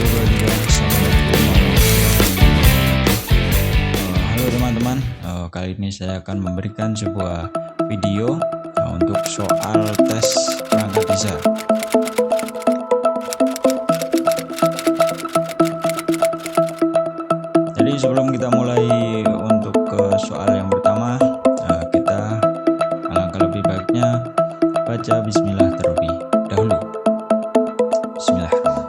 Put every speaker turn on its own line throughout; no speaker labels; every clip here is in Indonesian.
Assalamualaikum warahmatullahi. Halo teman-teman, kali ini saya akan memberikan sebuah video untuk soal tes perangkat desa. Jadi sebelum kita mulai untuk ke soal yang pertama, kita alangkah lebih baiknya baca bismillah terlebih dahulu. Bismillahirrahmanirrahim.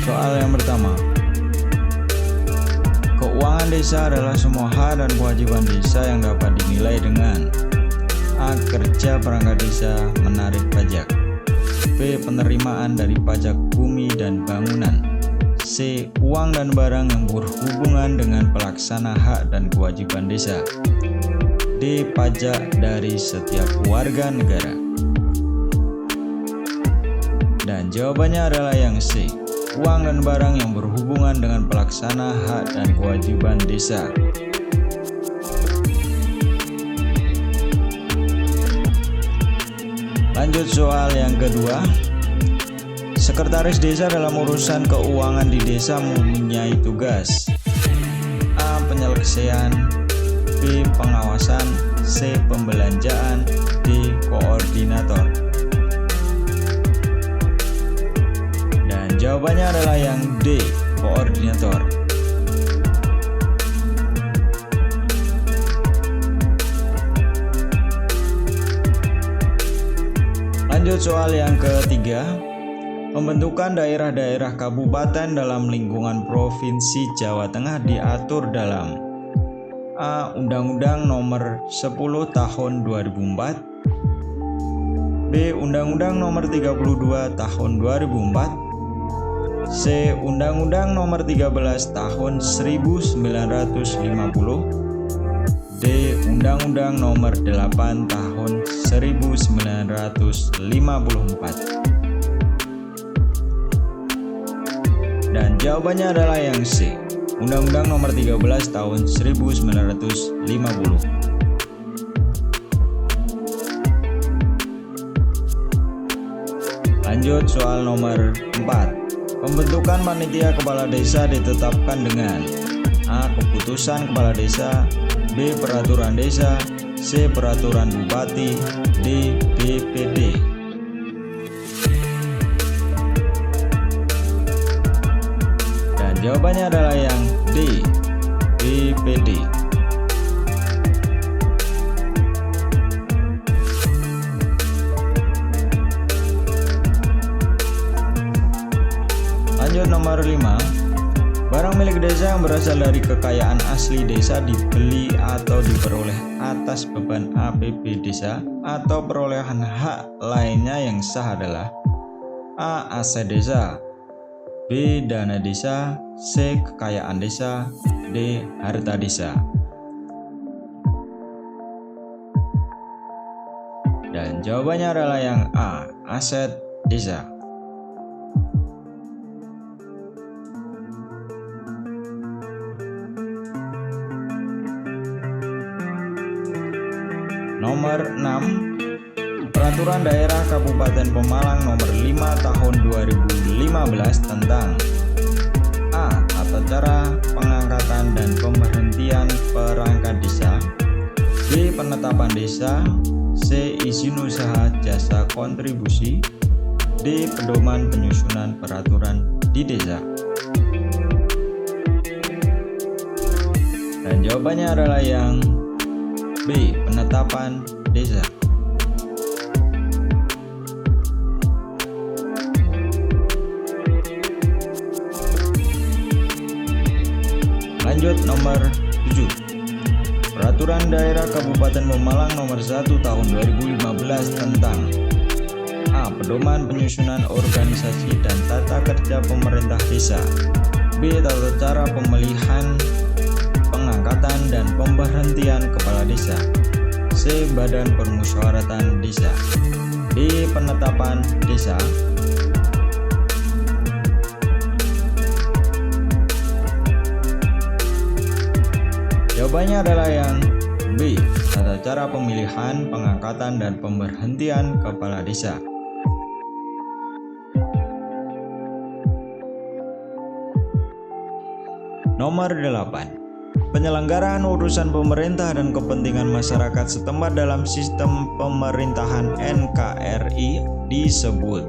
Soal yang pertama. Keuangan desa adalah semua hak dan kewajiban desa yang dapat dinilai dengan A. Kerja perangkat desa menarik pajak, B. Penerimaan dari pajak bumi dan bangunan, C. Uang dan barang yang berhubungan dengan pelaksana hak dan kewajiban desa, D. Pajak dari setiap warga negara. Dan jawabannya adalah yang C. Uang dan barang yang berhubungan dengan pelaksana hak dan kewajiban desa. Lanjut soal yang kedua. Sekretaris desa dalam urusan keuangan di desa mempunyai tugas A. Penyelesaian, B. Pengawasan, C. Pembelanjaan, D. Koordinator. Jawabannya adalah yang D, koordinator. Lanjut soal yang ketiga. Pembentukan daerah-daerah kabupaten dalam lingkungan Provinsi Jawa Tengah diatur dalam A. Undang-Undang Nomor 10 Tahun 2004, B. Undang-Undang Nomor 32 Tahun 2004, C. Undang-Undang Nomor 13 Tahun 1950, D. Undang-Undang Nomor 8 Tahun 1954. Dan jawabannya adalah yang C. Undang-Undang Nomor 13 Tahun 1950. Lanjut soal nomor 4. Pembentukan panitia kepala desa ditetapkan dengan A. Keputusan kepala desa, B. Peraturan desa, C. Peraturan bupati, D. BPD. Dan jawabannya adalah yang D. BPD. Lanjut nomor 5. Barang milik desa yang berasal dari kekayaan asli desa dibeli atau diperoleh atas beban APB desa atau perolehan hak lainnya yang sah adalah A. Aset desa, B. Dana desa, C. Kekayaan desa, D. Harta desa. Dan jawabannya adalah yang A. Aset desa. Nomor 6. Peraturan Daerah Kabupaten Pemalang Nomor 5 Tahun 2015 tentang A. Tata cara pengangkatan dan pemberhentian perangkat desa, B. Penetapan desa, C. Izin usaha jasa kontribusi, D. Pedoman penyusunan peraturan di desa. Dan jawabannya adalah yang B. Penetapan desa. Lanjut nomor 7. Peraturan Daerah Kabupaten Pemalang Nomor 1 Tahun 2015 tentang A. Pedoman penyusunan organisasi dan tata kerja pemerintah desa, B. Tata cara pemilihan, pengangkatan dan pemberhentian kepala desa, C. Badan Permusyawaratan Desa, D. Penetapan desa. Jawabannya adalah yang B. Tata cara pemilihan, pengangkatan, dan pemberhentian kepala desa. Nomor 8. Penyelenggaraan urusan pemerintah dan kepentingan masyarakat setempat dalam sistem pemerintahan NKRI disebut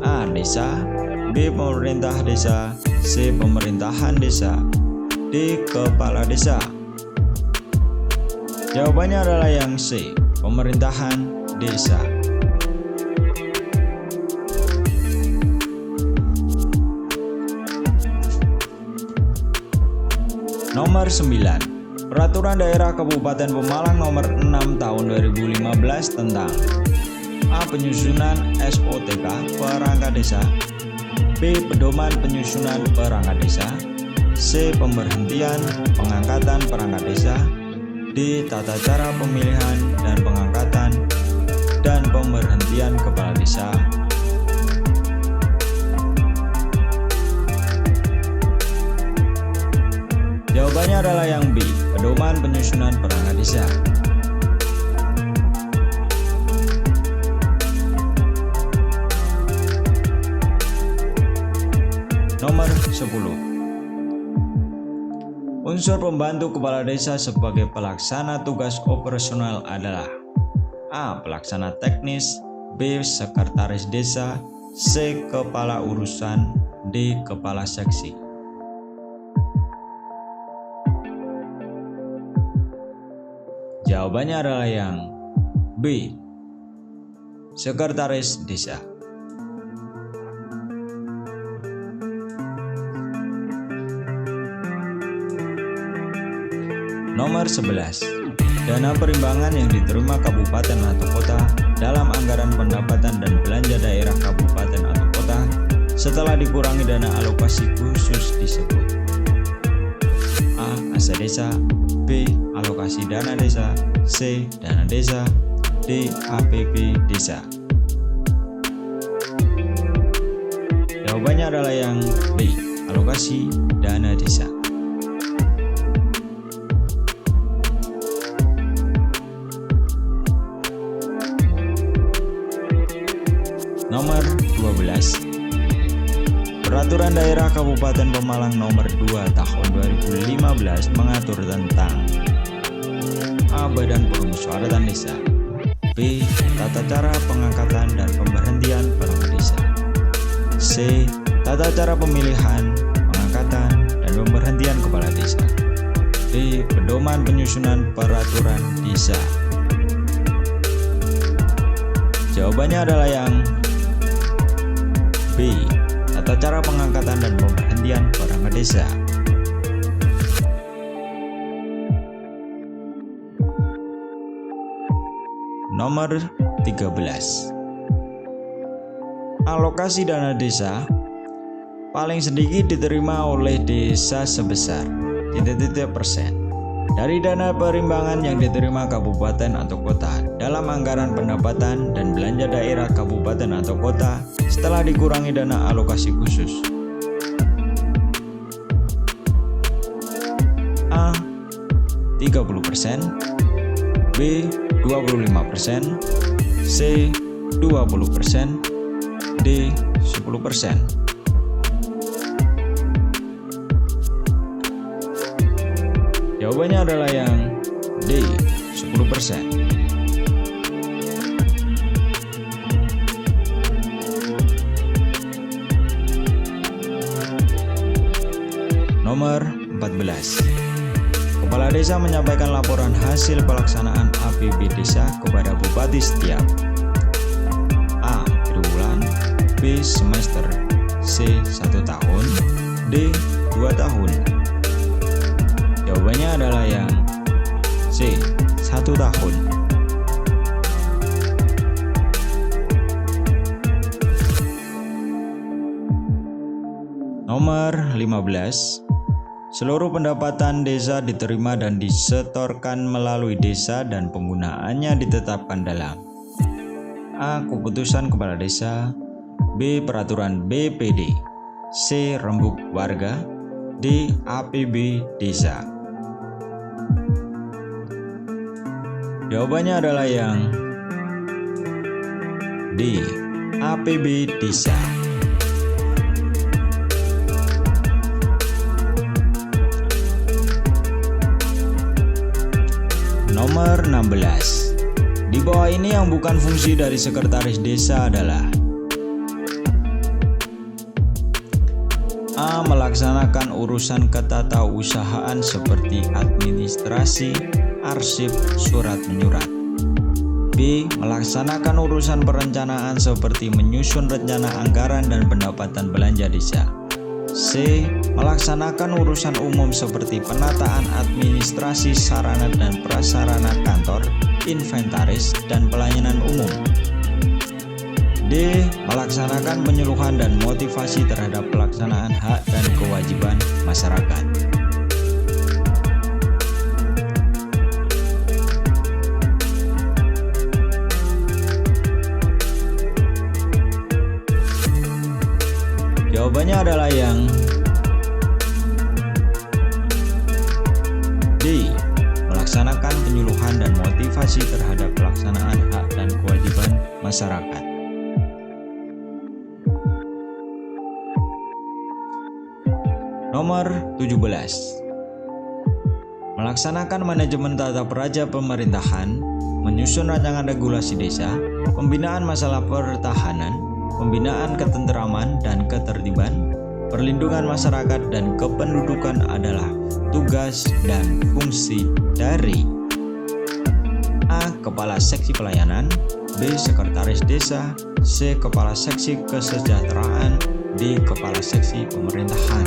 A. Desa, B. Pemerintah desa, C. Pemerintahan desa, D. Kepala desa. Jawabannya adalah yang C. Pemerintahan desa. Nomor 9. Peraturan Daerah Kabupaten Pemalang Nomor 6 Tahun 2015 tentang A. Penyusunan SOTK perangkat desa, B. Pedoman penyusunan perangkat desa, C. Pemberhentian pengangkatan perangkat desa, D. Tata cara pemilihan dan pengangkatan dan pemberhentian kepala desa. Jawabannya adalah yang B. Pedoman penyusunan perangkat desa. Nomor 10. Unsur pembantu kepala desa sebagai pelaksana tugas operasional adalah A. Pelaksana teknis, B. Sekretaris desa, C. Kepala urusan, D. Kepala seksi. Jawabannya adalah yang B. Sekretaris desa. Nomor 11. Dana perimbangan yang diterima kabupaten atau kota dalam anggaran pendapatan dan belanja daerah kabupaten atau kota setelah dikurangi dana alokasi khusus disebut A. Aset desa, B. Alokasi dana desa, C. Dana desa, D. APB desa. Jawabannya adalah yang B. Alokasi dana desa. Nomor 12. Peraturan Daerah Kabupaten Pemalang Nomor 2 Tahun 2015 mengatur tentang A. Badan Permusyawaratan Desa, B. Tata cara pengangkatan dan pemberhentian perangkat desa, C. Tata cara pemilihan, pengangkatan, dan pemberhentian kepala desa, D. Pedoman penyusunan peraturan desa. Jawabannya adalah yang B. Tata cara pengangkatan dan pemberhentian perangkat desa. Nomor 13. Alokasi dana desa paling sedikit diterima oleh desa sebesar %% dari dana perimbangan yang diterima kabupaten atau kota dalam anggaran pendapatan dan belanja daerah kabupaten atau kota setelah dikurangi dana alokasi khusus. A. 30%, B. 25%, C. 20%, D. 10%. Jawabannya adalah yang D. 10%. Nomor 14. Kepala desa menyampaikan laporan hasil pelaksanaan APB desa kepada Bupati setiap A. Triwulan, B. Semester, C. 1 tahun, D. 2 tahun. Jawabannya adalah yang C. 1 tahun. Nomor 15. Seluruh pendapatan desa diterima dan disetorkan melalui desa dan penggunaannya ditetapkan dalam A. Keputusan kepala desa, B. Peraturan BPD, C. Rembuk warga, D. APB desa. Jawabannya adalah yang D. APB Desa. Nomor 16. Di bawah ini yang bukan fungsi dari sekretaris desa adalah A. Melaksanakan urusan ketatausahaan seperti administrasi, arsip, surat menyurat. B. Melaksanakan urusan perencanaan seperti menyusun rencana anggaran dan pendapatan belanja desa. C. Melaksanakan urusan umum seperti penataan administrasi sarana dan prasarana kantor, inventaris, dan pelayanan umum. D. Melaksanakan penyuluhan dan motivasi terhadap pelaksanaan hak dan kewajiban masyarakat. Jawabannya adalah yang D. Melaksanakan penyuluhan dan motivasi terhadap pelaksanaan hak dan kewajiban masyarakat. Nomor 17. Melaksanakan manajemen tata praja pemerintahan, menyusun rancangan regulasi desa, pembinaan masalah pertahanan, pembinaan ketenteraman dan ketertiban, perlindungan masyarakat dan kependudukan adalah tugas dan fungsi dari A. Kepala Seksi Pelayanan, B. Sekretaris Desa, C. Kepala Seksi Kesejahteraan, D. Kepala Seksi Pemerintahan.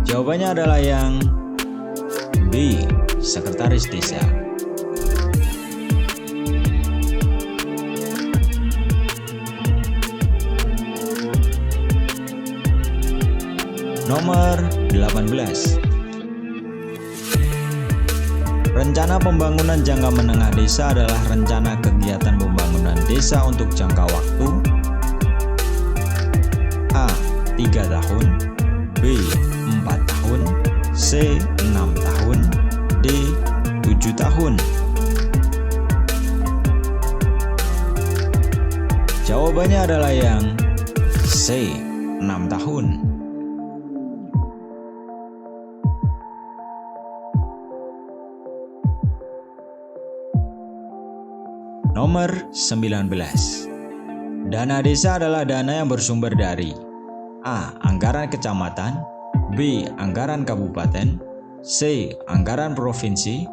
Jawabannya adalah yang B. Sekretaris Desa. Nomor 18. Rencana pembangunan jangka menengah desa adalah rencana kegiatan pembangunan desa untuk jangka waktu A. 3 tahun, B. 4 tahun, C. 6 tahun, D. 7 tahun. Jawabannya adalah yang C. 6 tahun. Nomor 19. Dana desa adalah dana yang bersumber dari A. Anggaran kecamatan, B. Anggaran kabupaten, C. Anggaran provinsi,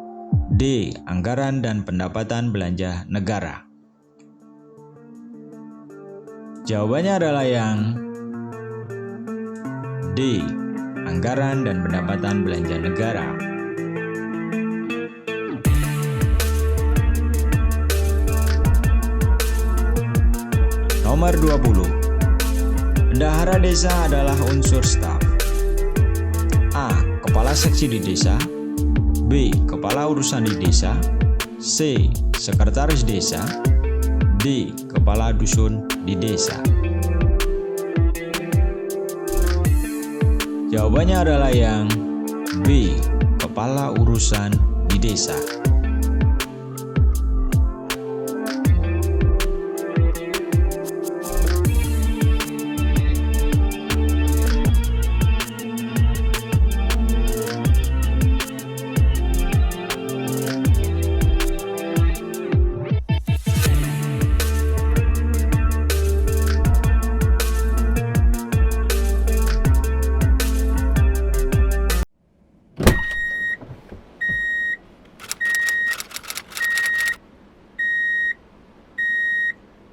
D. Anggaran dan pendapatan belanja negara. Jawabannya adalah yang D. Anggaran dan pendapatan belanja negara. Nomor 20. Bendahara desa adalah unsur staf. A. Kepala seksi di desa, B. Kepala urusan di desa, C. Sekretaris desa, D. Kepala dusun di desa. Jawabannya adalah yang B. Kepala urusan di desa.